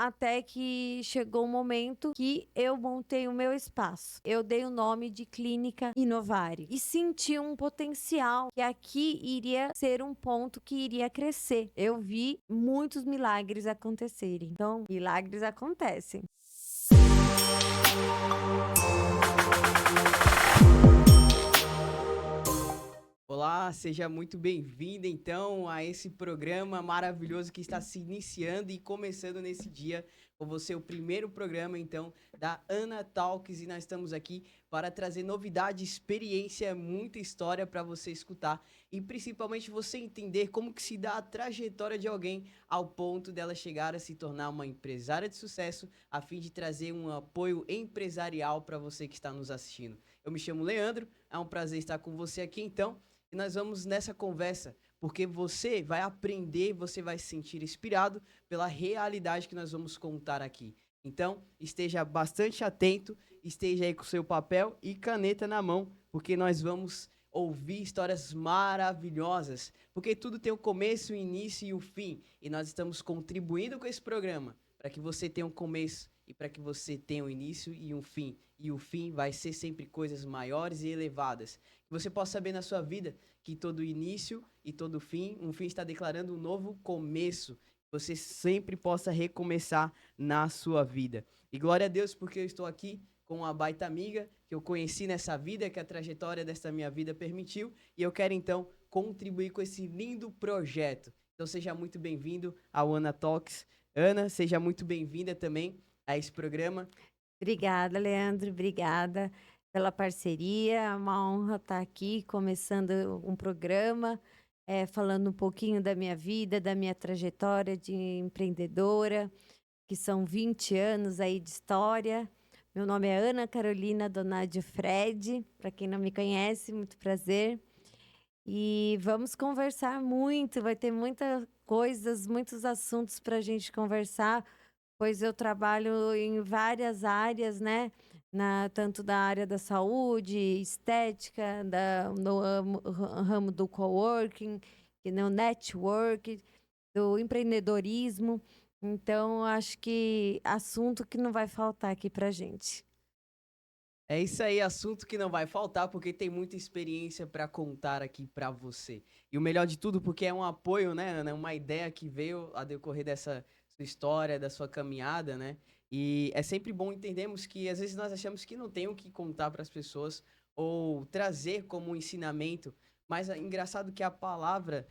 até que chegou o momento que eu montei o meu espaço. Eu dei o nome de Clínica Inovari e senti um potencial que aqui iria ser um ponto que iria crescer. Eu vi muitos milagres acontecerem. Então, milagres acontecem. Olá, seja muito bem-vinda então a esse programa maravilhoso que está se iniciando e começando nesse dia com você, o primeiro programa então da Ana Talks, e nós estamos aqui para trazer novidade, experiência, muita história para você escutar e principalmente você entender como que se dá a trajetória de alguém ao ponto dela chegar a se tornar uma empresária de sucesso, a fim de trazer um apoio empresarial para você que está nos assistindo. Eu me chamo Leandro, é um prazer estar com você aqui então. E nós vamos nessa conversa, porque você vai aprender, você vai se sentir inspirado pela realidade que nós vamos contar aqui. Então, esteja bastante atento, esteja aí com seu papel e caneta na mão, porque nós vamos ouvir histórias maravilhosas, porque tudo tem um começo, um início e um fim, e nós estamos contribuindo com esse programa para que você tenha um começo e para que você tenha um início e um fim. E o fim vai ser sempre coisas maiores e elevadas. Que você possa saber na sua vida que todo início e todo fim, um fim está declarando um novo começo. Você sempre possa recomeçar na sua vida. E glória a Deus porque eu estou aqui com uma baita amiga que eu conheci nessa vida, que a trajetória desta minha vida permitiu, e eu quero então contribuir com esse lindo projeto. Então seja muito bem-vindo ao Ana Talks. Ana, seja muito bem-vinda também a esse programa. Obrigada, Leandro. Obrigada pela parceria. É uma honra estar aqui começando um programa, falando um pouquinho da minha vida, da minha trajetória de empreendedora, que são 20 anos aí de história. Meu nome é Ana Carolina Donadio Fred, para quem não me conhece, muito prazer. E vamos conversar muito, vai ter muitas coisas, muitos assuntos para a gente conversar, pois eu trabalho em várias áreas, né? Tanto da área da saúde, estética, no ramo do coworking, que no network, do empreendedorismo. Então, acho que assunto que não vai faltar aqui pra gente. É isso aí, assunto que não vai faltar, porque tem muita experiência para contar aqui para você. E o melhor de tudo, porque é um apoio, né, Ana? Uma ideia que veio a decorrer dessa sua história, da sua caminhada, né? E é sempre bom entendermos que às vezes nós achamos que não tem o que contar para as pessoas ou trazer como um ensinamento, mas é engraçado que a palavra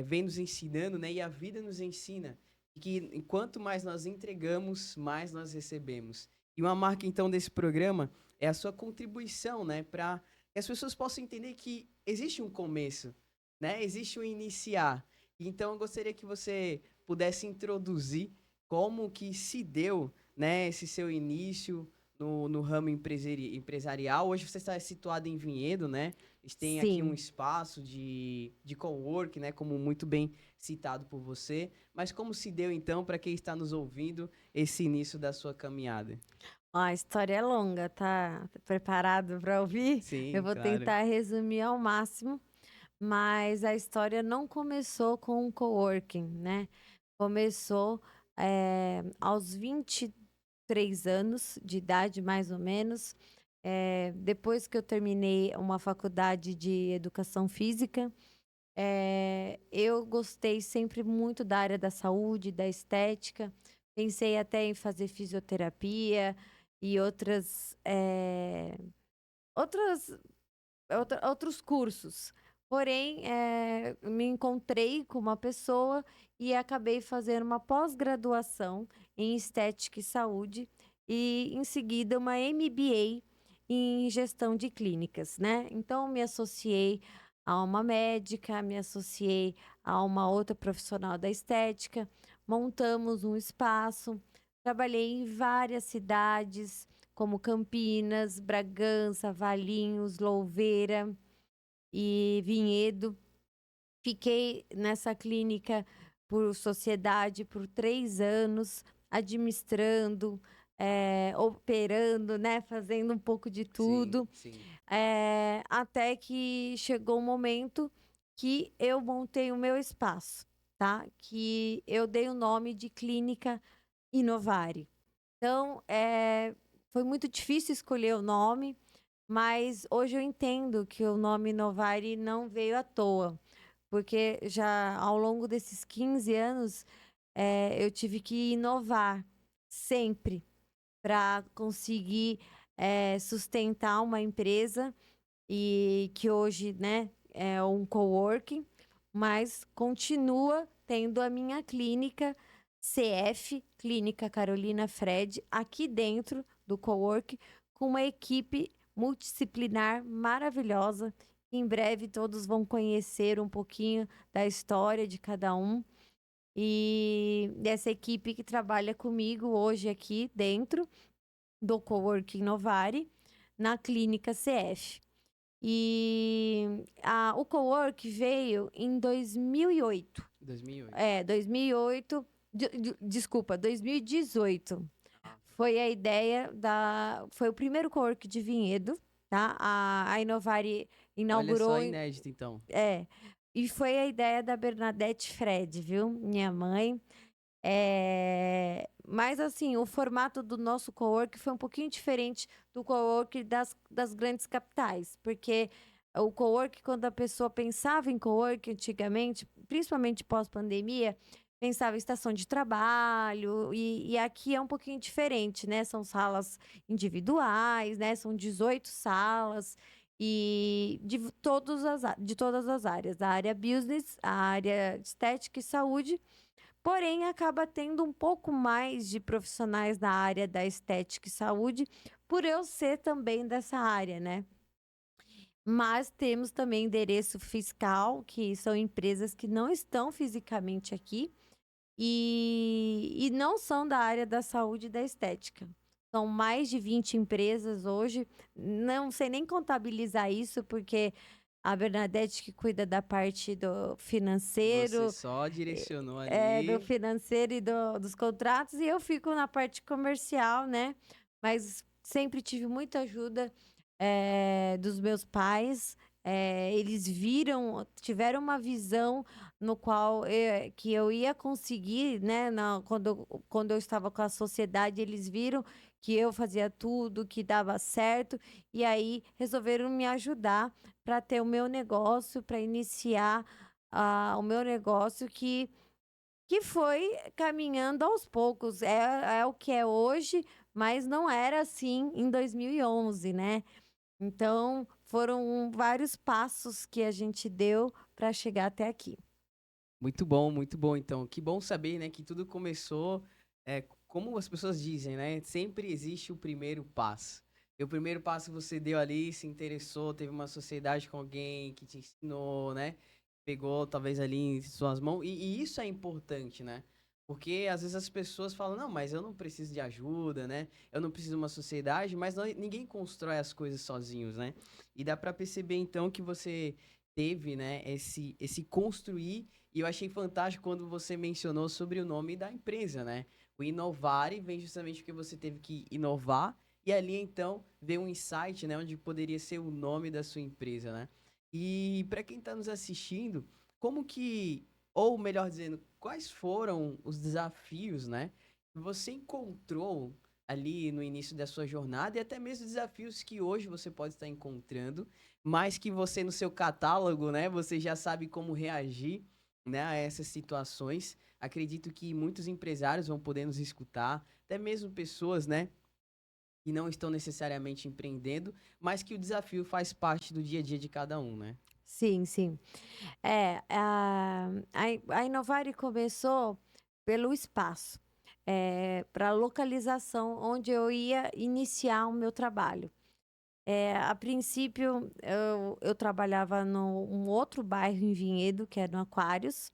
vem nos ensinando, né? E a vida nos ensina. E que enquanto mais nós entregamos, mais nós recebemos. E uma marca, então, desse programa é a sua contribuição, né, para que as pessoas possam entender que existe um começo, né? Existe um iniciar. Então eu gostaria que você pudesse introduzir como que se deu, né, esse seu início no ramo empresarial. Hoje você está situado em Vinhedo, né? Eles têm aqui um Sim. espaço de cowork, né, como muito bem citado por você. Mas como se deu então para quem está nos ouvindo esse início da sua caminhada? Ó, a história é longa, tá preparado para ouvir? Eu Sim, vou claro. tentar resumir ao máximo, mas a história não começou com o coworking, né? Começou aos 23 anos de idade, mais ou menos, depois que eu terminei uma faculdade de educação física. Eu gostei sempre muito da área da saúde, da estética. Pensei até em fazer fisioterapia e outras, outros cursos. Porém, me encontrei com uma pessoa e acabei fazendo uma pós-graduação em estética e saúde e, em seguida, uma MBA em gestão de clínicas, né? Então, me associei a uma médica, me associei a uma outra profissional da estética, montamos um espaço, trabalhei em várias cidades, como Campinas, Bragança, Valinhos, Louveira e Vinhedo. Fiquei nessa clínica por sociedade por 3 anos, administrando, operando, né, fazendo um pouco de Sim, tudo, sim. até que chegou o momento que eu montei o meu espaço, tá? Que eu dei o nome de Clínica Inovare. Então, foi muito difícil escolher o nome, mas hoje eu entendo que o nome Inovare não veio à toa, porque já ao longo desses 15 anos, eu tive que inovar sempre para conseguir, sustentar uma empresa e que hoje, né, é um coworking, mas continua tendo a minha clínica CF, Clínica Carolina Fred, aqui dentro do coworking, com uma equipe multidisciplinar maravilhosa. Em breve todos vão conhecer um pouquinho da história de cada um. E essa equipe que trabalha comigo hoje aqui dentro do Coworking Novare, na clínica CF. O Cowork veio em 2008. 2008. 2008. Desculpa, 2018. Ah, Foi a ideia da. Foi o primeiro Cowork de Vinhedo, tá? A Inovare olha só, inaugurou. inédito então. E foi a ideia da Bernadette Fred, viu? Minha mãe. Mas assim, o formato do nosso cowork foi um pouquinho diferente do cowork das grandes capitais, porque o cowork, quando a pessoa pensava em cowork antigamente, principalmente pós-pandemia, pensava em estação de trabalho, e aqui é um pouquinho diferente, né? São salas individuais, né? São 18 salas, e de todas as áreas, a área business, a área de estética e saúde. Porém, acaba tendo um pouco mais de profissionais na área da estética e saúde, por eu ser também dessa área, né? Mas temos também endereço fiscal, que são empresas que não estão fisicamente aqui e não são da área da saúde e da estética. São mais de 20 empresas hoje. Não sei nem contabilizar isso, porque a Bernadette que cuida da parte do Você financeiro, só direcionou do ali. financeiro e dos contratos, e eu fico na parte comercial, né? Mas sempre tive muita ajuda dos meus pais. Eles tiveram uma visão no qual que eu ia conseguir, né? Quando eu estava com a sociedade, eles viram que eu fazia tudo, que dava certo, e aí resolveram me ajudar para ter o meu negócio, para iniciar o meu negócio que foi caminhando aos poucos. É o que é hoje, mas não era assim em 2011, né? Então, foram vários passos que a gente deu para chegar até aqui. Muito bom, então. Que bom saber, né, que tudo começou, como as pessoas dizem, né, sempre existe o primeiro passo. E o primeiro passo você deu ali, se interessou, teve uma sociedade com alguém que te ensinou, né, pegou talvez ali em suas mãos, e isso é importante, né, porque às vezes as pessoas falam, não, mas eu não preciso de ajuda, né, eu não preciso de uma sociedade, mas ninguém constrói as coisas sozinhos, né, e dá pra perceber então que você teve, né, esse construir e eu achei fantástico quando você mencionou sobre o nome da empresa, né? O Inovare vem justamente porque você teve que inovar e ali então veio um insight, né, onde poderia ser o nome da sua empresa, né? E para quem está nos assistindo, como que, ou melhor dizendo, quais foram os desafios, né, que você encontrou ali no início da sua jornada e até mesmo desafios que hoje você pode estar encontrando, mas que você no seu catálogo, né, você já sabe como reagir, né, a essas situações. Acredito que muitos empresários vão poder nos escutar, até mesmo pessoas, né, que não estão necessariamente empreendendo, mas que o desafio faz parte do dia a dia de cada um, né? Sim, sim. A Inovare começou pelo espaço, para a localização onde eu ia iniciar o meu trabalho. A princípio, eu trabalhava num outro bairro em Vinhedo, que é no Aquários,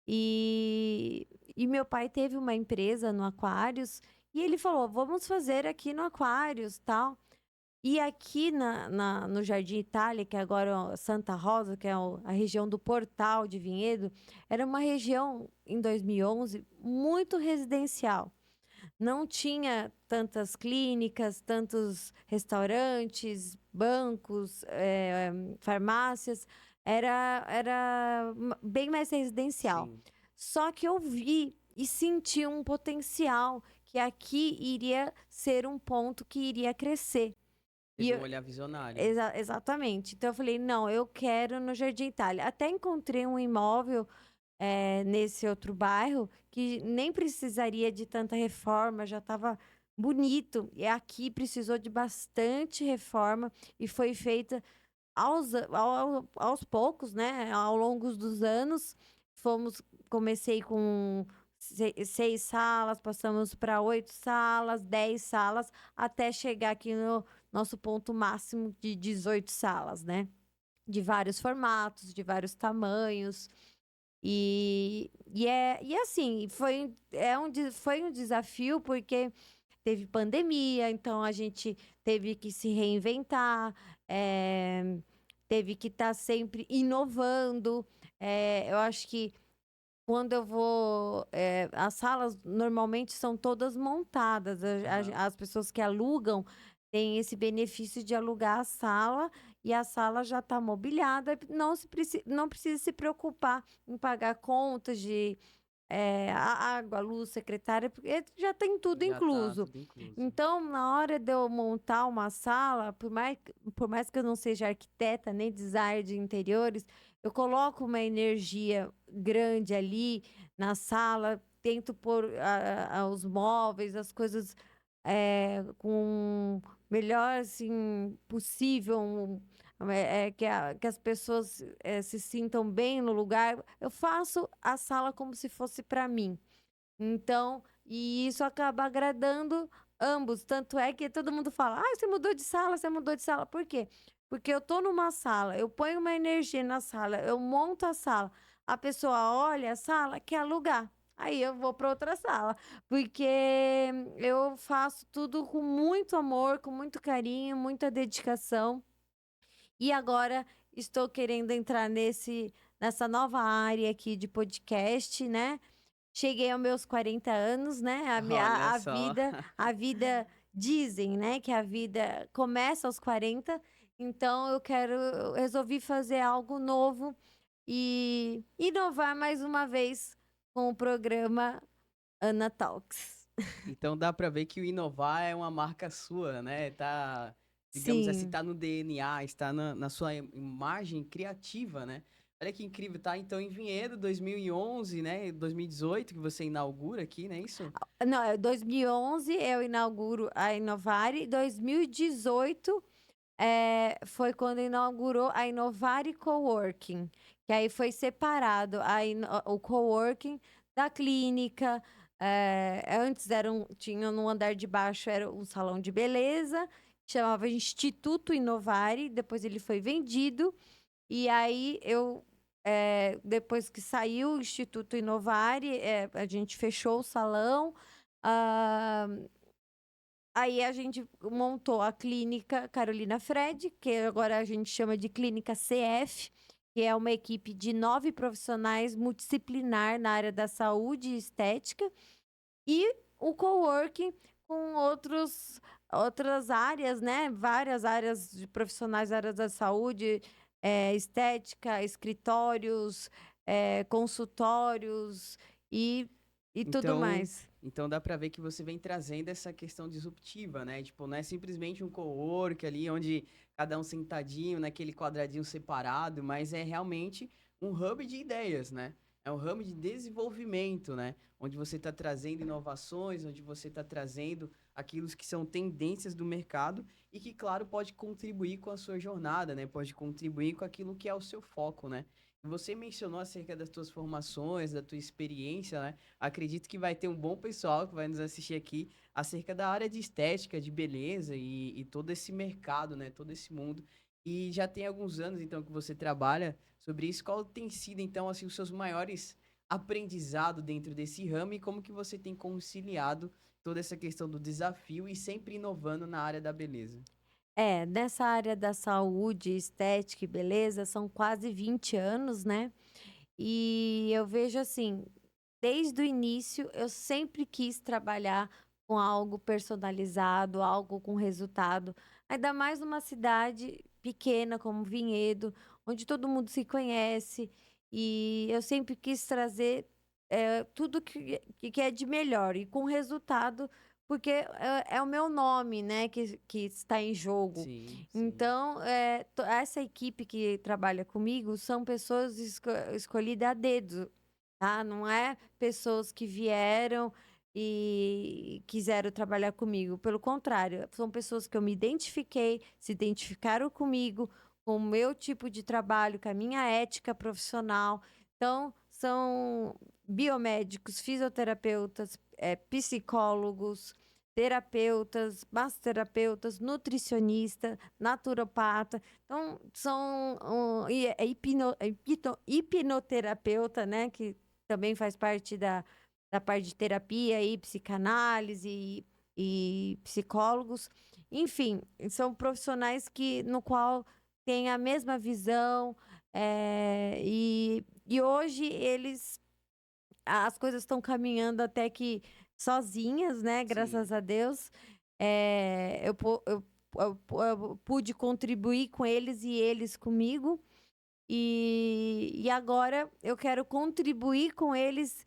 e meu pai teve uma empresa no Aquários, e ele falou: vamos fazer aqui no Aquários, tal. E aqui no Jardim Itália, que é agora Santa Rosa, que é a região do Portal de Vinhedo, era uma região, em 2011, muito residencial. Não tinha tantas clínicas, tantos restaurantes, bancos, farmácias. Era bem mais residencial. Sim. Só que eu vi e senti um potencial que aqui iria ser um ponto que iria crescer. E Teve eu um olhar visionário. exatamente. Então eu falei: "Não, eu quero no Jardim Itália". Até encontrei um imóvel, nesse outro bairro, que nem precisaria de tanta reforma, já estava bonito. E aqui precisou de bastante reforma e foi feita aos poucos, né, ao longo dos anos. Fomos Comecei com 6 salas, passamos para 8 salas, 10 salas, até chegar aqui no nosso ponto máximo de 18 salas, né, de vários formatos, de vários tamanhos. E assim, foi um desafio, porque teve pandemia, então a gente teve que se reinventar, teve que estar sempre inovando. Eu acho que quando eu vou, as salas normalmente são todas montadas. Aham. As pessoas que alugam têm esse benefício de alugar a sala, e a sala já está mobiliada, não precisa se preocupar em pagar contas de a água, a luz, secretária, porque já tem tudo Já tá incluso. tudo incluso. Então, na hora de eu montar uma sala, por mais que eu não seja arquiteta nem designer de interiores, eu coloco uma energia grande ali na sala, tento pôr os móveis, as coisas com melhor assim possível, que as pessoas se sintam bem no lugar. Eu faço a sala como se fosse para mim. Então, e isso acaba agradando ambos. Tanto é que todo mundo fala: "Ah, você mudou de sala, você mudou de sala". Por quê? Porque eu tô numa sala, eu ponho uma energia na sala, eu monto a sala, a pessoa olha a sala, quer alugar. Aí eu vou para outra sala, porque eu faço tudo com muito amor, com muito carinho, muita dedicação. E agora estou querendo entrar nessa nova área aqui de podcast, né? Cheguei aos meus 40 anos, né, Olha a só. vida dizem, né, que a vida começa aos 40. Então eu resolvi fazer algo novo e inovar mais uma vez com o programa Ana Talks. Então dá pra ver que o inovar é uma marca sua, né? Tá, digamos assim, Sim. tá no DNA, está na sua imagem criativa, né? Olha que incrível, tá? Então em Vinhedo, 2011, né? 2018 que você inaugura aqui, não é isso? Não, 2011 eu inauguro a Inovare, 2018 foi quando inaugurou a Inovare Coworking, que aí foi separado o coworking da clínica. Antes tinha no andar de baixo era um salão de beleza, chamava Instituto Inovare, depois ele foi vendido, e aí depois que saiu o Instituto Inovare, a gente fechou o salão. ah, Aí a gente montou a clínica Carolina Fred, que agora a gente chama de Clínica CF, que é uma equipe de 9 profissionais multidisciplinar na área da saúde e estética, e o coworking com outras áreas, né? Várias áreas de profissionais da área da saúde, estética, escritórios, consultórios e, e tudo Então, mais. então dá pra ver que você vem trazendo essa questão disruptiva, né? Tipo, não é simplesmente um cowork ali onde cada um sentadinho naquele quadradinho separado, mas é realmente um hub de ideias, né? É um hub de desenvolvimento, né? Onde você está trazendo inovações, onde você está trazendo aquilo que são tendências do mercado e que, claro, pode contribuir com a sua jornada, né? Pode contribuir com aquilo que é o seu foco, né? Você mencionou acerca das tuas formações, da tua experiência, né? Acredito que vai ter um bom pessoal que vai nos assistir aqui acerca da área de estética, de beleza e todo esse mercado, né? Todo esse mundo. E já tem alguns anos, então, que você trabalha sobre isso. Qual tem sido, então, assim, os seus maiores aprendizados dentro desse ramo e como que você tem conciliado toda essa questão do desafio e sempre inovando na área da beleza? Nessa área da saúde, estética e beleza, são quase 20 anos, né? E eu vejo assim, desde o início, eu sempre quis trabalhar com algo personalizado, algo com resultado. Ainda mais numa cidade pequena como Vinhedo, onde todo mundo se conhece. E eu sempre quis trazer tudo que é de melhor e com resultado, porque é o meu nome, né, que está em jogo. Sim, sim. Então, essa equipe que trabalha comigo são pessoas escolhidas a dedo, tá? Não é pessoas que vieram e quiseram trabalhar comigo. Pelo contrário, são pessoas que eu me identifiquei, se identificaram comigo, com o meu tipo de trabalho, com a minha ética profissional. Então, são biomédicos, fisioterapeutas, psicólogos, terapeutas, massoterapeutas, nutricionista, naturopata. Então, são hipnoterapeuta, né, que também faz parte da parte de terapia e psicanálise e psicólogos. Enfim, são profissionais que no qual têm a mesma visão, e hoje as coisas estão caminhando até que sozinhas, né, Sim. graças a Deus. Eu pude contribuir com eles e eles comigo, e agora eu quero contribuir com eles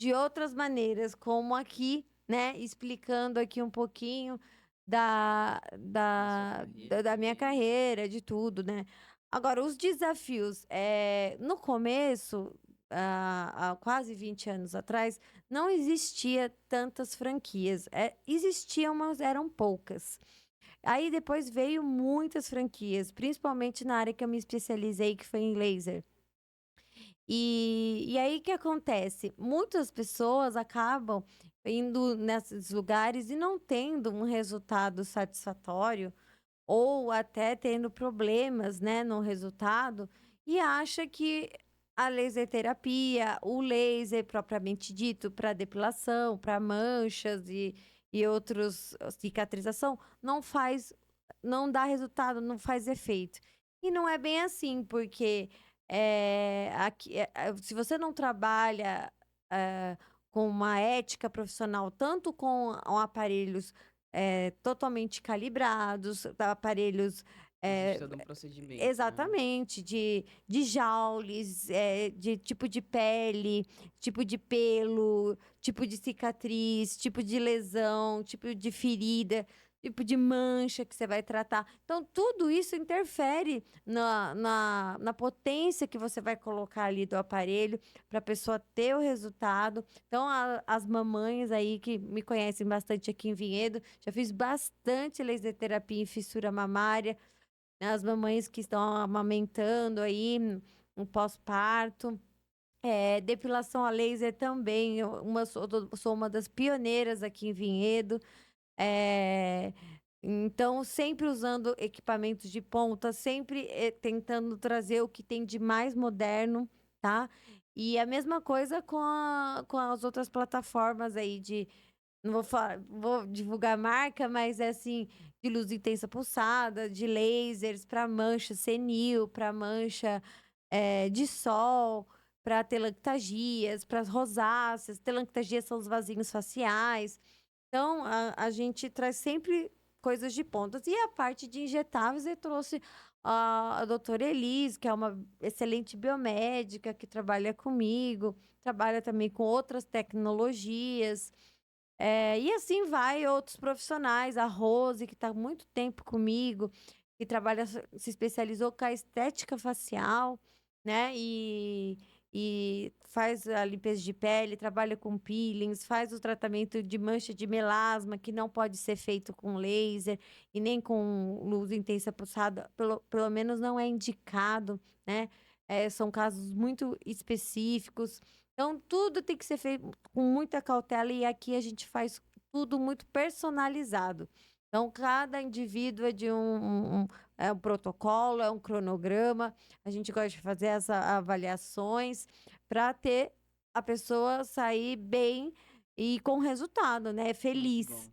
de outras maneiras, como aqui, né, explicando aqui um pouquinho Da sua carreira da minha também, né? carreira, de tudo, né. Agora, os desafios, no começo, há quase 20 anos atrás, não existia tantas franquias, existiam, mas eram poucas. Aí depois veio muitas franquias, principalmente na área que eu me especializei, que foi em laser. E aí o que acontece? Muitas pessoas acabam indo nesses lugares e não tendo um resultado satisfatório, ou até tendo problemas, né, no resultado, e acha que a laser terapia, o laser propriamente dito para depilação, para manchas e outros, cicatrização, não dá resultado, não faz efeito. E não é bem assim, porque se você não trabalha eh, com uma ética profissional, tanto com aparelhos totalmente calibrados, aparelhos Existe eh, todo um procedimento, né? exatamente, de joules, de tipo de pele, tipo de pelo, tipo de cicatriz, tipo de lesão, tipo de ferida, tipo de mancha que você vai tratar. Então, tudo isso interfere na potência que você vai colocar ali do aparelho para a pessoa ter o resultado. Então, as mamães aí que me conhecem bastante aqui em Vinhedo, já fiz bastante laser terapia em fissura mamária, né, as mamães que estão amamentando aí, um pós-parto. Depilação a laser também, sou uma das pioneiras aqui em Vinhedo. Eh, então, sempre usando equipamentos de ponta, sempre tentando trazer o que tem de mais moderno, tá? E a mesma coisa com as outras plataformas aí não vou divulgar a marca, mas é assim, de luz intensa pulsada, de lasers para mancha senil, para mancha de sol, para telangiectasias, para rosáceas. Telangiectasias são os vasinhos faciais. Então, a gente traz sempre coisas de pontas. E a parte de injetáveis, eu trouxe a doutora Elis, que é uma excelente biomédica, que trabalha comigo, trabalha também com outras tecnologias. E assim vai outros profissionais, a Rose, que está há muito tempo comigo, que trabalha, se especializou com a estética facial, né? E faz a limpeza de pele, trabalha com peelings, faz o tratamento de mancha de melasma, que não pode ser feito com laser e nem com luz intensa pulsada, pelo menos não é indicado, né? São casos muito específicos. Então, tudo tem que ser feito com muita cautela e aqui a gente faz tudo muito personalizado. Então, cada indivíduo é de um protocolo, é um cronograma. A gente gosta de fazer essas avaliações para ter a pessoa sair bem e com resultado, né? Muito Feliz. bom.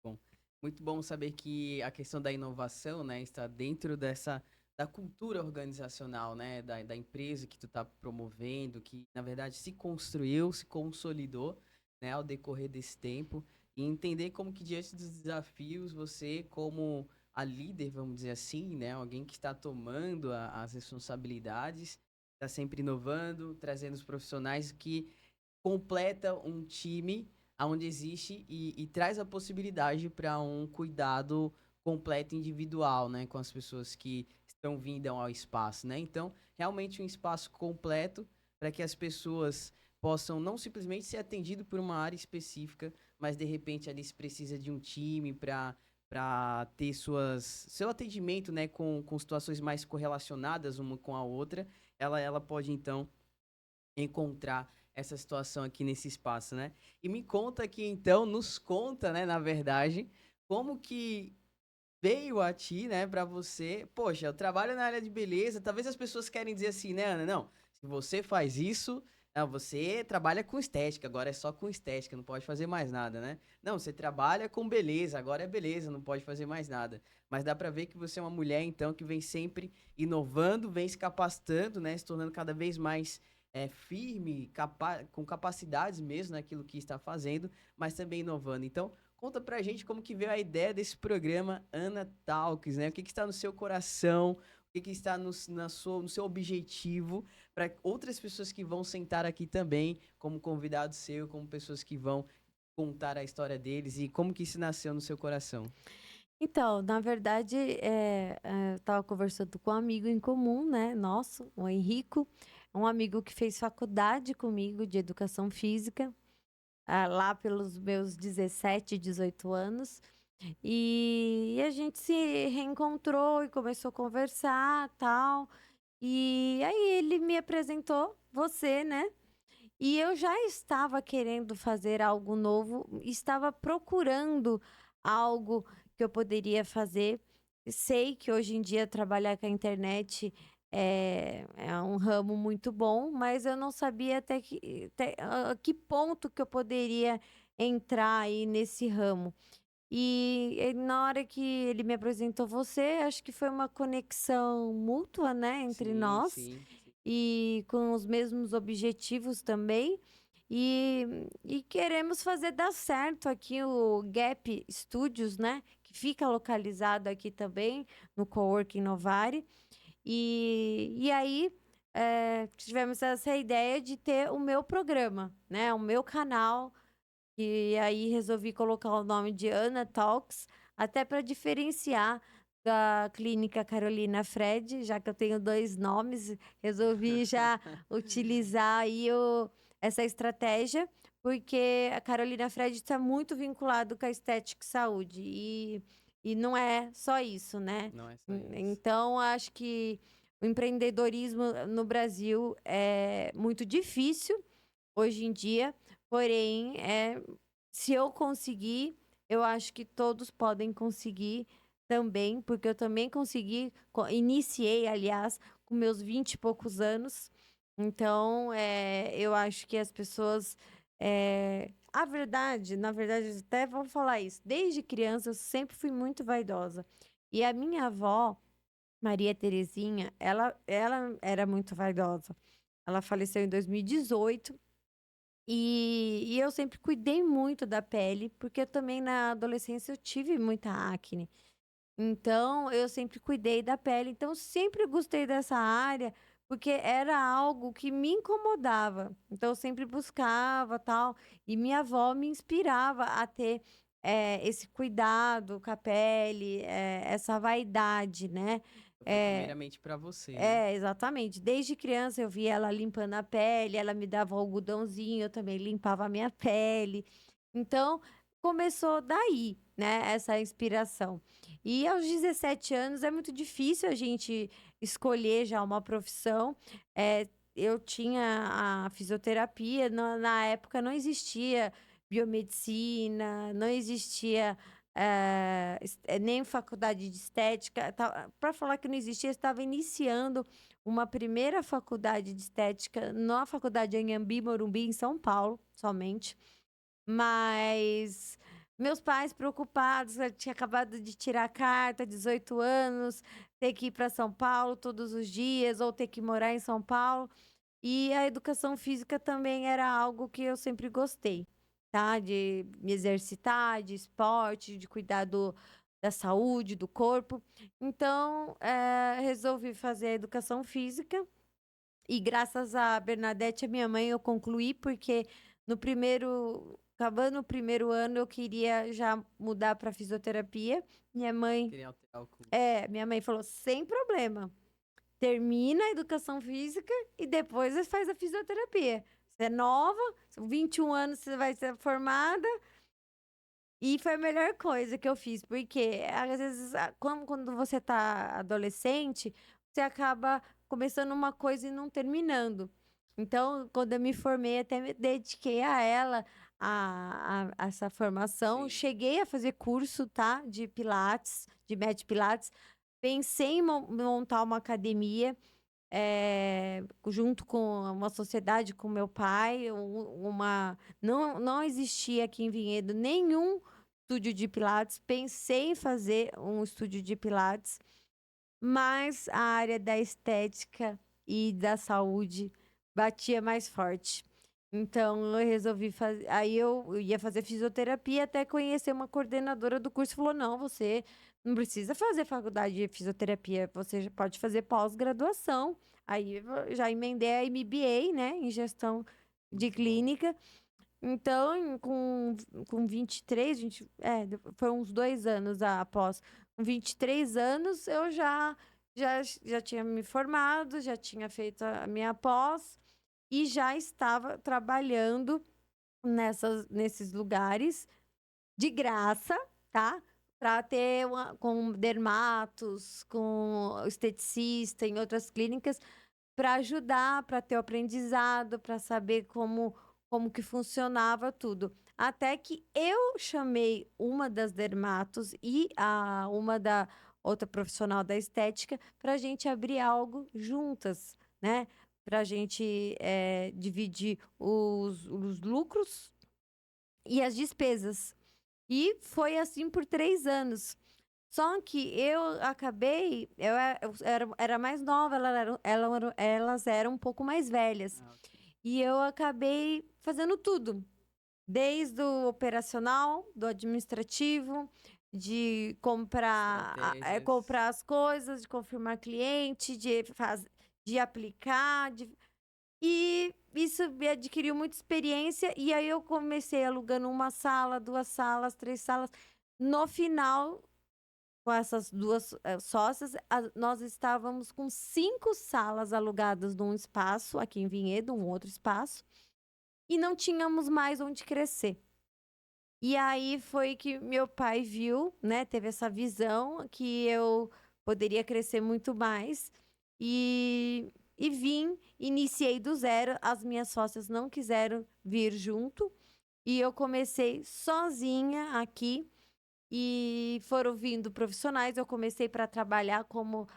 Bom, muito bom saber que a questão da inovação, né, está dentro dessa da cultura organizacional, né, da empresa que tu está promovendo, que na verdade se construiu, se consolidou, né, ao decorrer desse tempo, e entender como que diante dos desafios você, como a líder, vamos dizer assim, né, alguém que está tomando as responsabilidades, está sempre inovando, trazendo os profissionais que completa um time onde existe e traz a possibilidade para um cuidado completo individual, né, com as pessoas que estão vindo ao espaço, né? Então, realmente um espaço completo para que as pessoas possam não simplesmente ser atendido por uma área específica, mas de repente ali se precisa de um time para ter seu atendimento, né, com situações mais correlacionadas uma com a outra, ela pode então encontrar essa situação aqui nesse espaço, né? E me conta aqui então, nos conta, né, na verdade, como que veio a ti, né, pra você, poxa, eu trabalho na área de beleza, talvez as pessoas querem dizer assim, né, Ana, não, se você faz isso, não, você trabalha com estética, agora é só com estética, não pode fazer mais nada, né? Não, você trabalha com beleza, agora é beleza, não pode fazer mais nada. Mas dá pra ver que você é uma mulher, então, que vem sempre inovando, vem se capacitando, né, se tornando cada vez mais firme, com capacidades mesmo naquilo que está fazendo, mas também inovando. Então, conta pra gente como que veio a ideia desse programa Ana Talks, né? O que está no seu coração, o que está no seu objetivo, para outras pessoas que vão sentar aqui também, como convidado seu, como pessoas que vão contar a história deles e como que isso nasceu no seu coração. Então, na verdade, eu estava conversando com um amigo em comum, né, nosso, o Henrico, um amigo que fez faculdade comigo de educação física, lá pelos meus 17, 18 anos. E a gente se reencontrou e começou a conversar, tal. E aí ele me apresentou você, né? E eu já estava querendo fazer algo novo, estava procurando algo que eu poderia fazer. Sei que hoje em dia trabalhar com a internet é um ramo muito bom, mas eu não sabia até a que ponto que eu poderia entrar aí nesse ramo. E na hora que ele me apresentou você, acho que foi uma conexão mútua, né, entre Sim, nós, sim. e com os mesmos objetivos também. E queremos fazer dar certo aqui o Gap Studios, né, que fica localizado aqui também no Coworking Novare. E aí tivemos essa ideia de ter o meu programa, né, o meu canal e aí resolvi colocar o nome de Ana Talks, até para diferenciar da Clínica Carolina Fred, já que eu tenho 2 nomes, resolvi já utilizar aí essa estratégia, porque a Carolina Fred está muito vinculado com a estética e saúde, e não é só isso, né. Não é só isso. Então acho que o empreendedorismo no Brasil é muito difícil hoje em dia, porém, se eu conseguir, eu acho que todos podem conseguir também, porque eu também consegui, iniciei, aliás, com meus 20 e poucos anos. Então, eu acho que as pessoas. Na verdade, até vou falar isso. Desde criança, eu sempre fui muito vaidosa. E a minha avó, Maria Terezinha, ela era muito vaidosa. Ela faleceu em 2018. E eu sempre cuidei muito da pele, porque eu também na adolescência eu tive muita acne. Então, eu sempre cuidei da pele. Então, sempre gostei dessa área, porque era algo que me incomodava. Então, eu sempre buscava tal. E minha avó me inspirava a ter esse cuidado com a pele, essa vaidade, né? Foi Eh, primeiramente para você, né? Exatamente. Desde criança eu via ela limpando a pele, ela me dava o algodãozinho, eu também limpava a minha pele. Então, começou daí, né, essa inspiração. E aos 17 anos é muito difícil a gente escolher já uma profissão. Eu tinha a fisioterapia, na época não existia biomedicina, não existia nem faculdade de estética. Para falar que não existia, eu estava iniciando uma primeira faculdade de estética na faculdade Anhembi Morumbi, em São Paulo, somente. Mas meus pais preocupados, eu tinha acabado de tirar a carta, 18 anos, ter que ir para São Paulo todos os dias ou ter que morar em São Paulo. E a educação física também era algo que eu sempre gostei, tá? De me exercitar, de esporte, de cuidar da saúde, do corpo. Então, resolvi fazer a educação física e graças a Bernadette, a minha mãe, eu concluí, porque no acabando o primeiro ano, eu queria já mudar para fisioterapia. Minha mãe, Queria alterar o curso. minha mãe falou, sem problema. Termina a educação física e depois você faz a fisioterapia. Você é nova, são 21 anos você vai ser formada. E foi a melhor coisa que eu fiz, porque às vezes, quando você tá adolescente, você acaba começando uma coisa e não terminando. Então, quando eu me formei, até me dediquei a ela, a essa formação. Sim. Cheguei a fazer curso, tá? De Pilates, de Med Pilates. Pensei em montar uma academia, junto com uma sociedade com meu pai, não existia aqui em Vinhedo nenhum estúdio de Pilates. Pensei em fazer um estúdio de Pilates, mas a área da estética e da saúde batia mais forte. Então eu resolvi fazer. Aí eu ia fazer fisioterapia até conhecer uma coordenadora do curso. Falou: não, você não precisa fazer faculdade de fisioterapia, você já pode fazer pós-graduação. Aí eu já emendei a MBA, né, em gestão de Muito bom. clínica. Então, com 23, 20, foi uns 2 anos após. Com 23 anos, eu já tinha me formado, já tinha feito a minha pós e já estava trabalhando nesses lugares de graça, tá? Para ter com dermatos, com esteticista, em outras clínicas, para ajudar, para ter o aprendizado, para saber como que funcionava tudo. Até que eu chamei uma das dermatos e uma da outra profissional da estética para a gente abrir algo juntas, né? Para a gente dividir os lucros e as despesas. E foi assim por 3 anos. Só que eu acabei, eu era mais nova, elas eram um pouco mais velhas. Ah, ok. E eu acabei fazendo tudo, desde o operacional, do administrativo, de Estratégias. comprar as coisas, de confirmar cliente, de aplicar, e isso me adquiriu muita experiência. E aí eu comecei alugando uma sala, 2 salas, 3 salas. No final, com essas duas sócias, nós estávamos com 5 salas alugadas num espaço, aqui em Vinhedo, um outro espaço, e não tínhamos mais onde crescer. E aí foi que meu pai viu, né, teve essa visão que eu poderia crescer muito mais e vim, iniciei do zero. As minhas sócias não quiseram vir junto e eu comecei sozinha aqui e foram vindo profissionais. Eu comecei para trabalhar como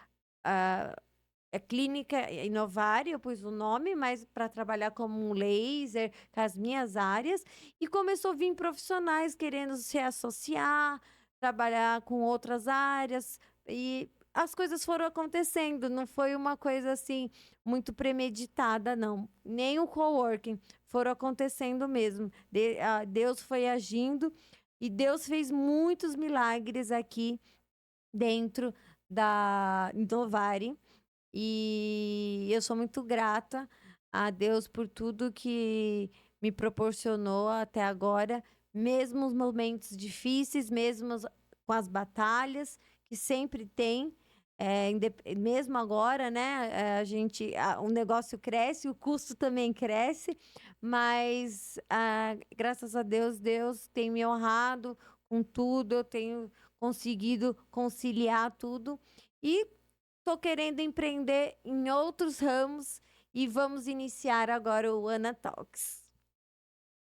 clínica Inovar, eu pus o nome, mas para trabalhar como um laser, com as minhas áreas. E começou a vir profissionais querendo se associar, trabalhar com outras áreas. E as coisas foram acontecendo, não foi uma coisa assim muito premeditada, não. Nem o coworking, foram acontecendo mesmo. Deus foi agindo e Deus fez muitos milagres aqui dentro da Indovari. E eu sou muito grata a Deus por tudo que me proporcionou até agora, mesmo os momentos difíceis, mesmo com as batalhas que sempre tem. Mesmo agora, né? O negócio cresce, o custo também cresce, mas graças a Deus, Deus tem me honrado com tudo, eu tenho conseguido conciliar tudo. E tô querendo empreender em outros ramos e vamos iniciar agora o Ana Talks.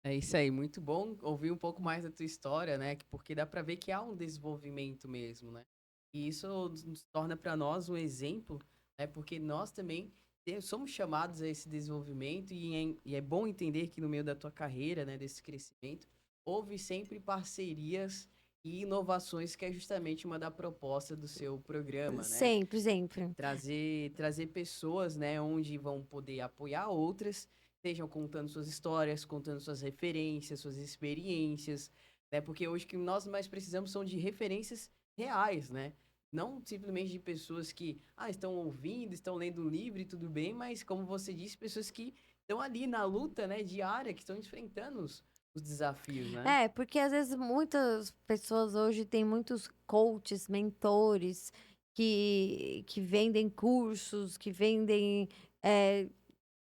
É isso aí, muito bom ouvir um pouco mais da tua história, né? Porque dá pra ver que há um desenvolvimento mesmo, né? E isso nos torna para nós um exemplo, né? Porque nós também somos chamados a esse desenvolvimento e é bom entender que no meio da tua carreira, né, desse crescimento, houve sempre parcerias e inovações, que é justamente uma da proposta do seu programa, né? Sempre, sempre. Trazer pessoas, né, onde vão poder apoiar outras, estejam contando suas histórias, contando suas referências, suas experiências, né? Porque hoje o que nós mais precisamos são de referências reais, né? Não simplesmente de pessoas que estão ouvindo, estão lendo um livro e tudo bem, mas como você disse, pessoas que estão ali na luta, né, diária, que estão enfrentando os desafios, né? É, porque às vezes muitas pessoas hoje têm muitos coaches, mentores que vendem cursos, que vendem é,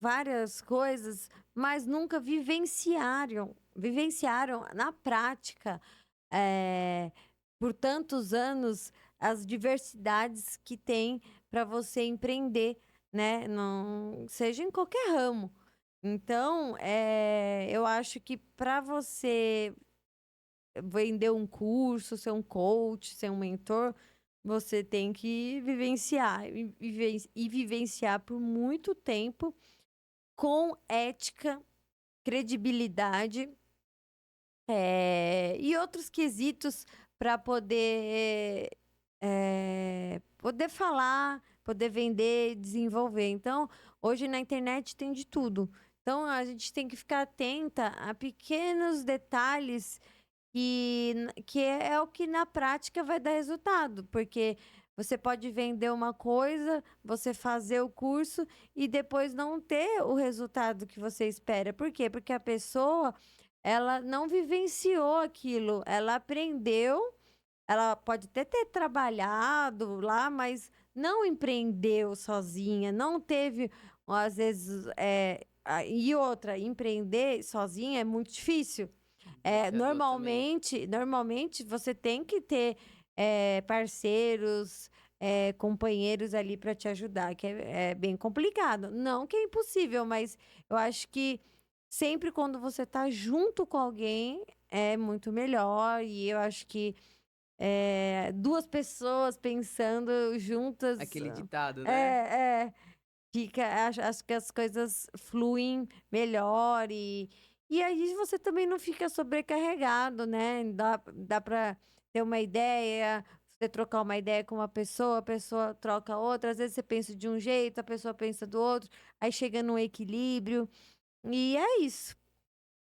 várias coisas, mas nunca vivenciaram na prática, eh, por tantos anos, as diversidades que tem para você empreender, né? Não, seja em qualquer ramo. Então, eu acho que para você vender um curso, ser um coach, ser um mentor, você tem que vivenciar e vivenciar por muito tempo com ética, credibilidade, e outros quesitos para poder falar, poder vender, desenvolver. Então, hoje na internet tem de tudo. Então, a gente tem que ficar atenta a pequenos detalhes que é o que na prática vai dar resultado, porque você pode vender uma coisa, você fazer o curso e depois não ter o resultado que você espera. Por quê? Porque a pessoa, ela não vivenciou aquilo, ela aprendeu, ela pode até ter trabalhado lá, mas não empreendeu sozinha, não teve, às vezes, e outra, empreender sozinha é muito difícil. Desafiador também. Normalmente você tem que ter parceiros, companheiros ali para te ajudar, que é bem complicado. Não que é impossível, mas eu acho que sempre quando você tá junto com alguém é muito melhor. E eu acho que duas pessoas pensando juntas, Aquele ditado, né? é, é, acho que as coisas fluem melhor e aí você também não fica sobrecarregado, né? Dá para ter uma ideia, você trocar uma ideia com uma pessoa, a pessoa troca outra, às vezes você pensa de um jeito, a pessoa pensa do outro, aí chega num equilíbrio, e é isso.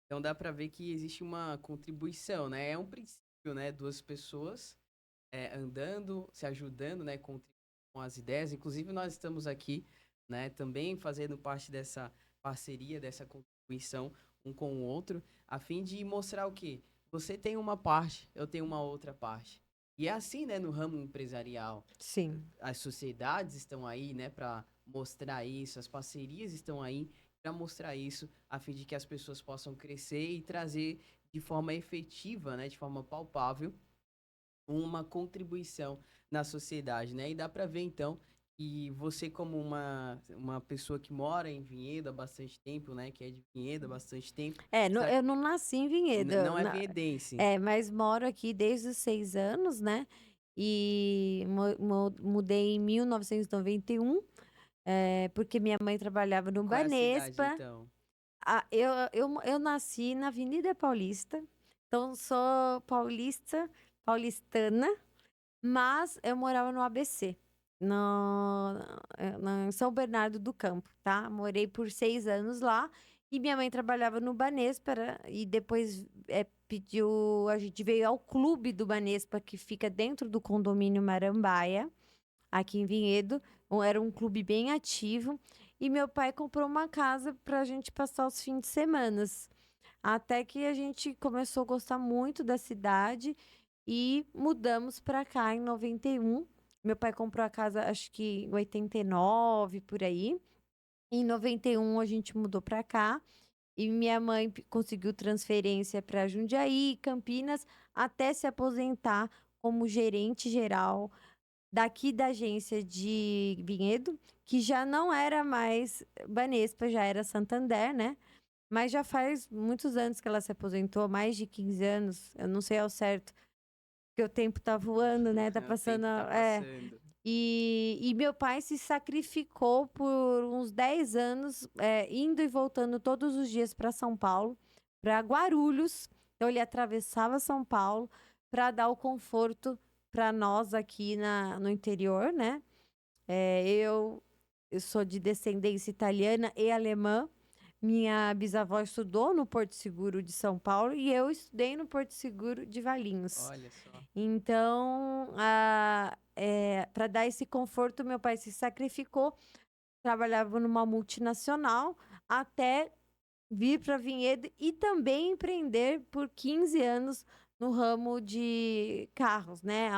Então dá para ver que existe uma contribuição, né? É um princípio, né? Duas pessoas andando, se ajudando, né? Com as ideias. Inclusive nós estamos aqui, né? Também fazendo parte dessa parceria, dessa contribuição um com o outro, a fim de mostrar o quê? Você tem uma parte, eu tenho uma outra parte. E é assim, né? No ramo empresarial, Sim. as sociedades estão aí, né? Para mostrar isso, as parcerias estão aí para mostrar isso, a fim de que as pessoas possam crescer e trazer de forma efetiva, né, de forma palpável, uma contribuição na sociedade, né? E dá para ver então que você como uma pessoa que mora em Vinhedo há bastante tempo, né, que é de Vinhedo há bastante tempo, está, Eu não nasci em Vinhedo, não é vinhedense. mas moro aqui desde os 6 anos, né? E mudei em 1991, porque minha mãe trabalhava no Qual é a cidade Banespa. então? Eu nasci na Avenida Paulista, então sou paulistana, mas eu morava no ABC, em São Bernardo do Campo, tá? Morei por 6 anos lá e minha mãe trabalhava no Banespa e depois a gente veio ao clube do Banespa, que fica dentro do condomínio Marambaia, aqui em Vinhedo. Era um clube bem ativo. E meu pai comprou uma casa para a gente passar os fins de semana. Até que a gente começou a gostar muito da cidade e mudamos para cá em 91. Meu pai comprou a casa, acho que em 89, por aí. Em 91 a gente mudou para cá e minha mãe conseguiu transferência para Jundiaí, Campinas, até se aposentar como gerente geral daqui da agência de Vinhedo, que já não era mais Banespa, já era Santander, né? Mas já faz muitos anos que ela se aposentou, mais de 15 anos, eu não sei ao certo, porque o tempo tá voando, né? Tá O passando. tempo tá passando. E meu pai se sacrificou por uns 10 anos, indo e voltando todos os dias para São Paulo, para Guarulhos. Então, ele atravessava São Paulo para dar o conforto para nós aqui no interior, né? Eu sou de descendência italiana e alemã. Minha bisavó estudou no Porto Seguro de São Paulo e eu estudei no Porto Seguro de Valinhos. Olha só. Então, para dar esse conforto, meu pai se sacrificou trabalhava numa multinacional até vir para Vinhedo e também empreender por 15 anos no ramo de carros, né,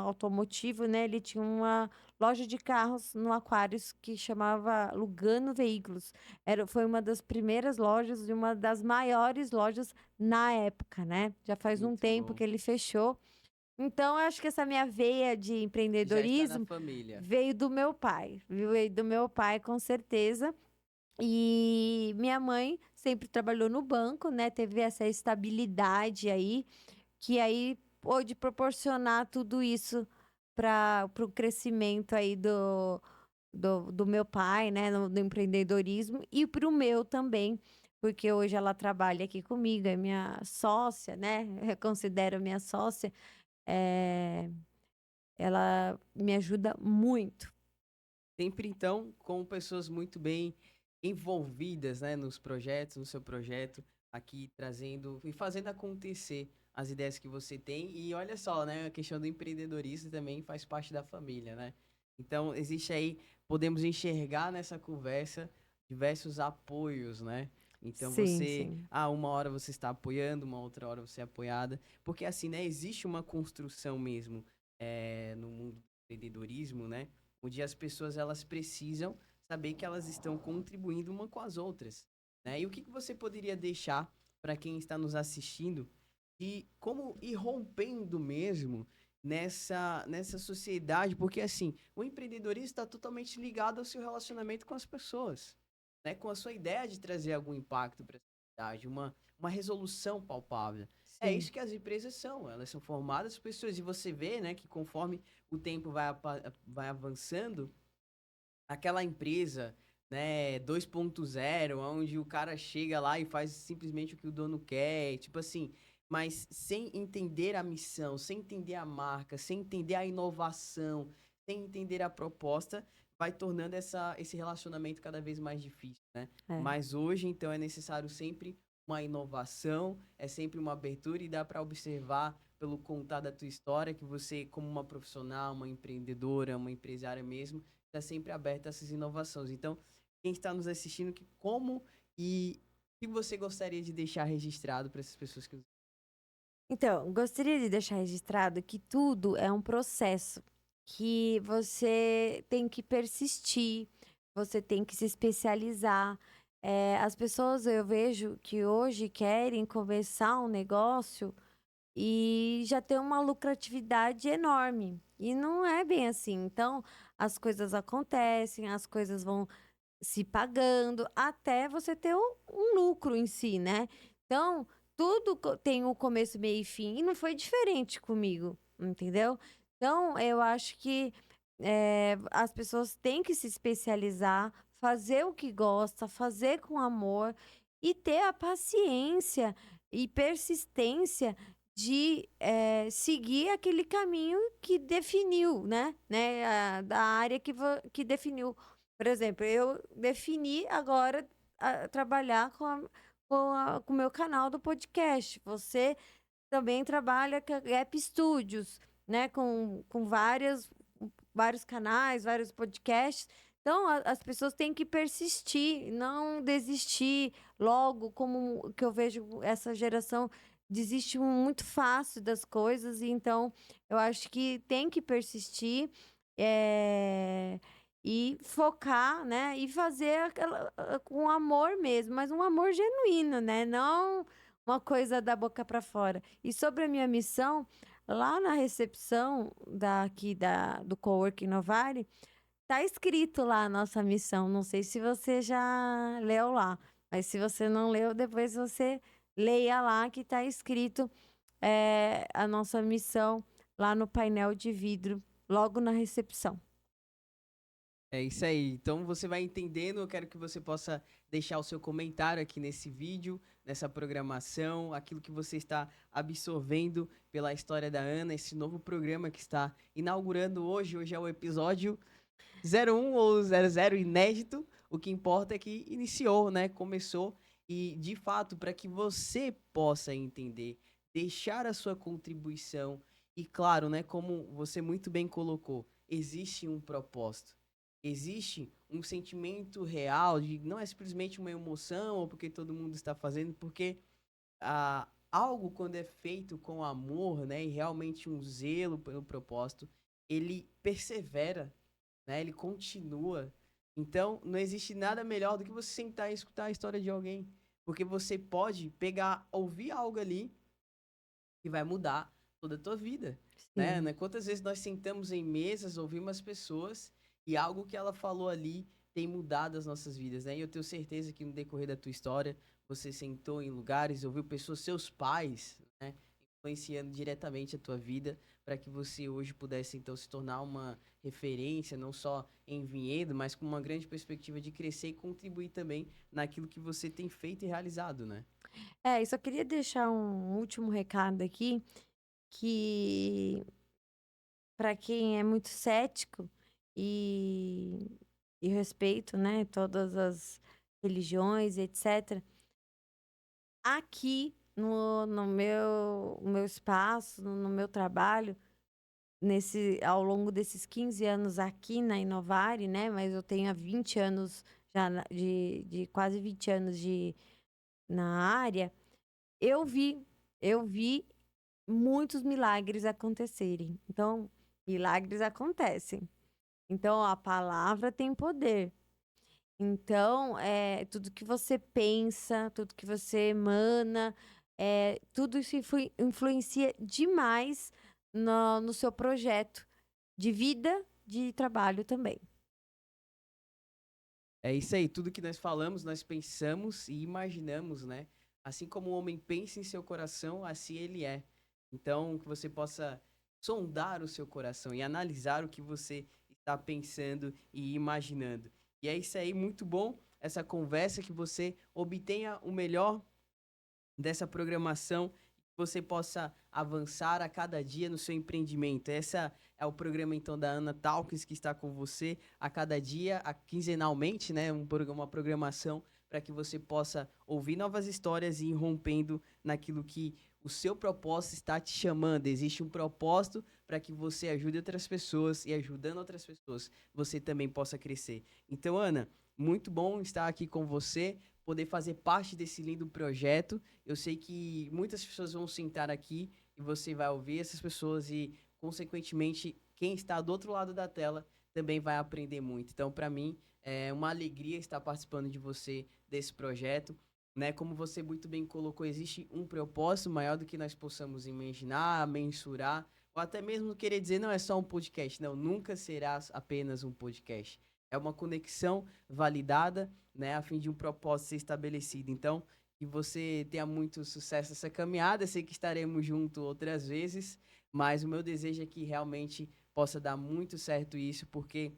automotivo, né, ele tinha uma loja de carros no Aquários que chamava Lugano Veículos. Foi uma das primeiras lojas e uma das maiores lojas na época, né, já faz um Muito tempo bom. que ele fechou. Então eu acho que essa minha veia de Já está na empreendedorismo família. veio do meu pai, veio do meu pai com certeza. E minha mãe sempre trabalhou no banco, né? Teve essa estabilidade aí, que aí pôde proporcionar tudo isso para o crescimento aí do meu pai, né? No empreendedorismo e para o meu também, porque hoje ela trabalha aqui comigo, é minha sócia, né? Eu considero minha sócia. eh, Ela me ajuda muito. Sempre, então, com pessoas muito bem envolvidas, né, nos projetos, no seu projeto, aqui trazendo e fazendo acontecer as ideias que você tem. E olha só, né, a questão do empreendedorismo também faz parte da família, né? Então, existe aí, podemos enxergar nessa conversa diversos apoios, né? Então, Sim, você, sim. uma hora você está apoiando, uma outra hora você é apoiada, porque assim, né, existe uma construção mesmo no mundo do empreendedorismo, né? Onde as pessoas elas precisam saber que elas estão contribuindo uma com as outras, né? E o que que você poderia deixar para quem está nos assistindo e como ir rompendo mesmo nessa sociedade, porque assim, o empreendedorismo está totalmente ligado ao seu relacionamento com as pessoas, né? Com a sua ideia de trazer algum impacto para a sociedade, uma resolução palpável. É Sim. isso que as empresas são, elas são formadas por pessoas, e você vê, né, que conforme o tempo vai avançando, aquela empresa, né, 2.0, onde o cara chega lá e faz simplesmente o que o dono quer, tipo assim, mas sem entender a missão, sem entender a marca, sem entender a inovação, sem entender a proposta, vai tornando esse relacionamento cada vez mais difícil, né? É. Mas hoje, então, é necessário sempre uma inovação, é sempre uma abertura e dá para observar pelo contar da tua história que você, como uma profissional, uma empreendedora, uma empresária mesmo, está sempre aberta a essas inovações. Então, quem está nos assistindo, como e o que você gostaria de deixar registrado para essas pessoas que... Então, gostaria de deixar registrado que tudo é um processo, que você tem que persistir, você tem que se especializar. As pessoas eu vejo que hoje querem começar um negócio e já tem uma lucratividade enorme. E não é bem assim. Então, as coisas acontecem, as coisas vão se pagando até você ter um lucro em si, né. Então, tudo tem um começo, meio e fim, e não foi diferente comigo, entendeu. Então eu acho que, as pessoas têm que se especializar, fazer o que gosta, fazer com amor e ter a paciência e persistência de, seguir aquele caminho que definiu, né, da área que definiu. Por exemplo, eu defini agora trabalhar com o meu canal do podcast. Você também trabalha com a Gap Studios, né? Com vários canais, vários podcasts. Então, as pessoas têm que persistir, não desistir logo, como que eu vejo essa geração desiste muito fácil das coisas. E então, eu acho que tem que persistir. eh, e focar, né, e fazer com amor mesmo, mas um amor genuíno, né, não uma coisa da boca para fora. E sobre a minha missão, lá na recepção do Coworking Novare, tá escrito lá a nossa missão, não sei se você já leu lá, mas se você não leu, depois você leia lá que tá escrito, a nossa missão lá no painel de vidro, logo na recepção. É isso aí. Então você vai entendendo. Eu quero que você possa deixar o seu comentário aqui nesse vídeo, nessa programação, aquilo que você está absorvendo pela história da Ana, esse novo programa que está inaugurando hoje. Hoje é o episódio 01 ou 00 inédito. O que importa é que iniciou, né? Começou e, de fato, para que você possa entender, deixar a sua contribuição e, claro, né? Como você muito bem colocou, existe um propósito. existe um sentimento real de não é simplesmente uma emoção ou porque todo mundo está fazendo, porque algo quando é feito com amor, né, e realmente um zelo pelo propósito, ele persevera, né? Ele continua. Então, não existe nada melhor do que você sentar e escutar a história de alguém, porque você pode pegar, ouvir algo ali que vai mudar toda a tua vida, né, Sim. Ana? Quantas vezes nós sentamos em mesas, ouvimos as pessoas e algo que ela falou ali tem mudado as nossas vidas, né? E eu tenho certeza que no decorrer da tua história, você sentou em lugares, ouviu pessoas, seus pais, né, influenciando diretamente a tua vida para que você hoje pudesse então se tornar uma referência, não só em Vinhedo, mas com uma grande perspectiva de crescer e contribuir também naquilo que você tem feito e realizado, né? E só queria deixar um último recado aqui, que para quem é muito cético e, e respeito, né, todas as religiões, etc. Aqui no meu espaço, no meu trabalho, ao longo desses 15 anos aqui na Inovare, né? Mas eu tenho há 20 anos já de quase 20 anos na área, eu vi, eu vi muitos milagres acontecerem. Então, milagres acontecem. Então, a palavra tem poder. Então, tudo que você pensa, tudo que você emana, tudo isso influencia demais no seu projeto de vida, de trabalho também. É isso aí, tudo que nós falamos, nós pensamos e imaginamos, né? Assim como o homem pensa em seu coração, assim ele é. Então, que você possa sondar o seu coração e analisar o que você está pensando e imaginando. E é isso aí, muito bom essa conversa, que você obtenha o melhor dessa programação, que você possa avançar a cada dia no seu empreendimento. Essa é o programa então da Ana Talks, que está com você a cada dia, quinzenalmente, né, uma programação para que você possa ouvir novas histórias e ir rompendo naquilo que o seu propósito está te chamando. Existe um propósito para que você ajude outras pessoas e ajudando outras pessoas, você também possa crescer. Então, Ana, muito bom estar aqui com você, poder fazer parte desse lindo projeto. Eu sei que muitas pessoas vão sentar aqui e você vai ouvir essas pessoas e, consequentemente, quem está do outro lado da tela também vai aprender muito. Então, para mim, é uma alegria estar participando de você desse projeto. Né? Como você muito bem colocou, existe um propósito maior do que nós possamos imaginar, mensurar, ou até mesmo querer dizer, não é só um podcast. Não, nunca será apenas um podcast. É uma conexão validada, né, a fim de um propósito ser estabelecido. Então, que você tenha muito sucesso nessa caminhada. Sei que estaremos juntos outras vezes, mas o meu desejo é que realmente possa dar muito certo isso, porque,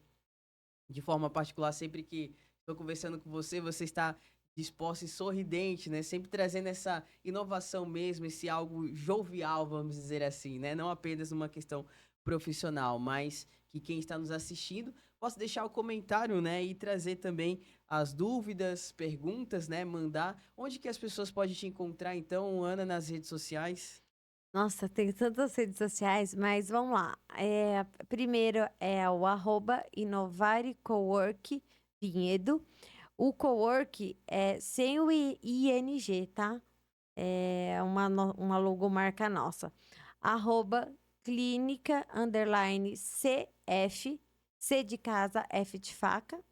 de forma particular, sempre que estou conversando com você, você está disposta e sorridente, né? Sempre trazendo essa inovação mesmo, esse algo jovial, vamos dizer assim, né? Não apenas uma questão profissional, mas que quem está nos assistindo possa deixar o comentário, né? E trazer também as dúvidas, perguntas, né? Mandar. Onde que as pessoas podem te encontrar, então, Ana, nas redes sociais? Nossa, tem tantas redes sociais, mas vamos lá. Primeiro é o @Inovare Cowork Vinhedo. O cowork é sem o ING, tá? É uma logomarca nossa. @clínica CF, C de casa, F de faca.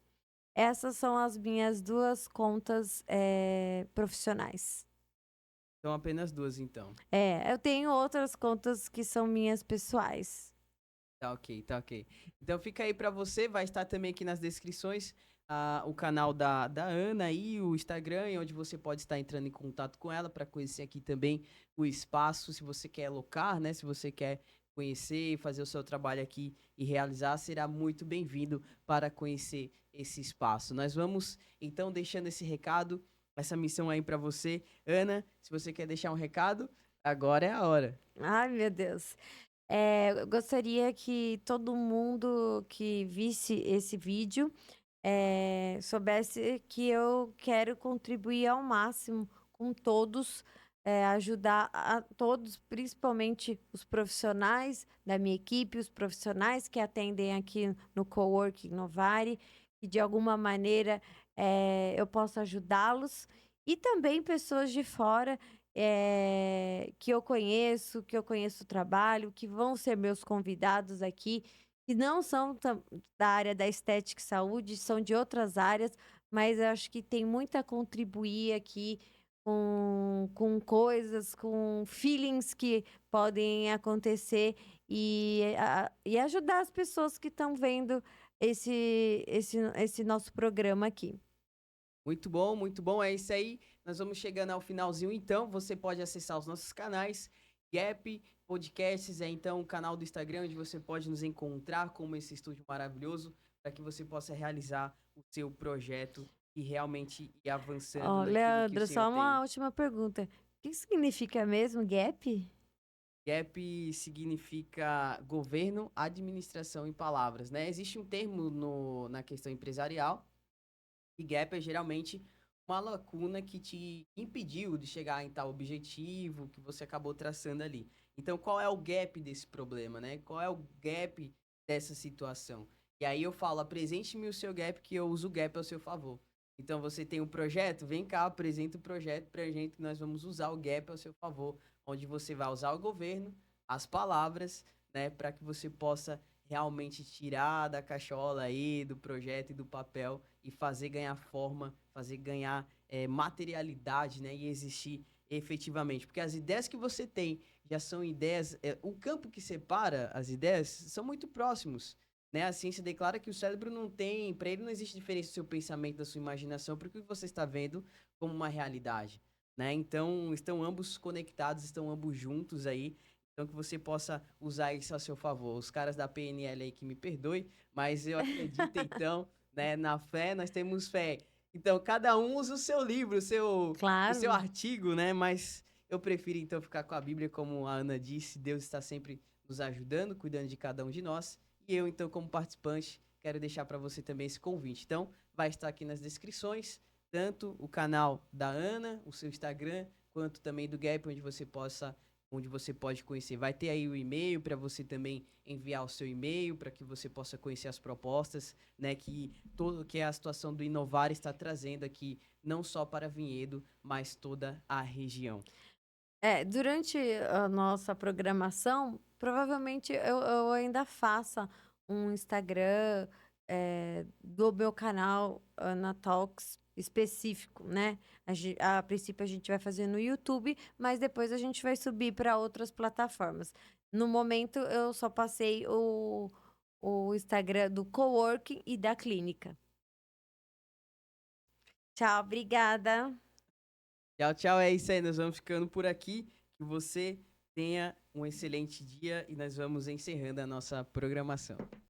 Essas são as minhas duas contas profissionais. Então, apenas duas, então. Eu tenho outras contas que são minhas pessoais. Tá ok, tá ok. Então fica aí pra você, vai estar também aqui nas descrições o canal da Ana e o Instagram, onde você pode estar entrando em contato com ela para conhecer aqui também o espaço, se você quer alocar, né? Se você quer conhecer, fazer o seu trabalho aqui e realizar, será muito bem-vindo para conhecer esse espaço. Nós vamos então deixando esse recado, essa missão aí para você. Ana, se você quer deixar um recado, agora é a hora. Ai, meu Deus. Eu gostaria que todo mundo que visse esse vídeo soubesse que eu quero contribuir ao máximo com todos ajudar a todos, principalmente os profissionais da minha equipe, os profissionais que atendem aqui no Coworking Novari, que de alguma maneira eu posso ajudá-los, e também pessoas de fora que eu conheço o trabalho, que vão ser meus convidados aqui, que não são da área da estética e saúde, são de outras áreas, mas eu acho que tem muito a contribuir aqui com coisas, com feelings que podem acontecer e ajudar as pessoas que estão vendo esse nosso programa aqui. Muito bom, é isso aí. Nós vamos chegando ao finalzinho, então. Você pode acessar os nossos canais, Gap Podcasts, é então o canal do Instagram, onde você pode nos encontrar como esse estúdio maravilhoso, para que você possa realizar o seu projeto e realmente ir avançando Ó, naquilo que o Leandro, Senhor só uma tem. última pergunta. O que significa mesmo gap? GAP significa governo, administração em palavras, né? Existe um termo na questão empresarial. E gap é geralmente uma lacuna que te impediu de chegar em tal objetivo que você acabou traçando ali. Então, qual é o gap desse problema, né? Qual é o gap dessa situação? E aí eu falo, apresente-me o seu gap que eu uso o gap ao seu favor. Então, você tem um projeto? Vem cá, apresenta o projeto pra gente que nós vamos usar o gap ao seu favor, onde você vai usar o governo, as palavras, né, para que você possa realmente tirar da cachola aí, do projeto e do papel e fazer ganhar forma, fazer ganhar materialidade, né? E existir efetivamente. Porque as ideias que você tem já são ideias. O campo que separa as ideias são muito próximos. Né? A ciência declara que o cérebro não tem. Para ele não existe diferença do seu pensamento, da sua imaginação, porque o que você está vendo como uma realidade. Né? Então, estão ambos conectados, estão ambos juntos aí. Então, que você possa usar isso a seu favor. Os caras da PNL aí que me perdoem, mas eu acredito então, né, na fé, nós temos fé. Então, cada um usa o seu livro, o seu Claro. artigo, né? Mas eu prefiro então ficar com a Bíblia, como a Ana disse, Deus está sempre nos ajudando, cuidando de cada um de nós. E eu, então, como participante, quero deixar para você também esse convite. Então, vai estar aqui nas descrições, tanto o canal da Ana, o seu Instagram, quanto também do Gap, onde você pode conhecer. Vai ter aí o e-mail para você também enviar o seu e-mail para que você possa conhecer as propostas, né, que a situação do Inovar está trazendo aqui, não só para Vinhedo, mas toda a região. Durante a nossa programação, provavelmente eu ainda faça um Instagram, do meu canal Ana Talks específico, né? A princípio a gente vai fazer no YouTube, mas depois a gente vai subir para outras plataformas. No momento eu só passei o Instagram do coworking e da clínica. Tchau, obrigada. Tchau, tchau, é isso aí, nós vamos ficando por aqui, que você tenha um excelente dia e nós vamos encerrando a nossa programação.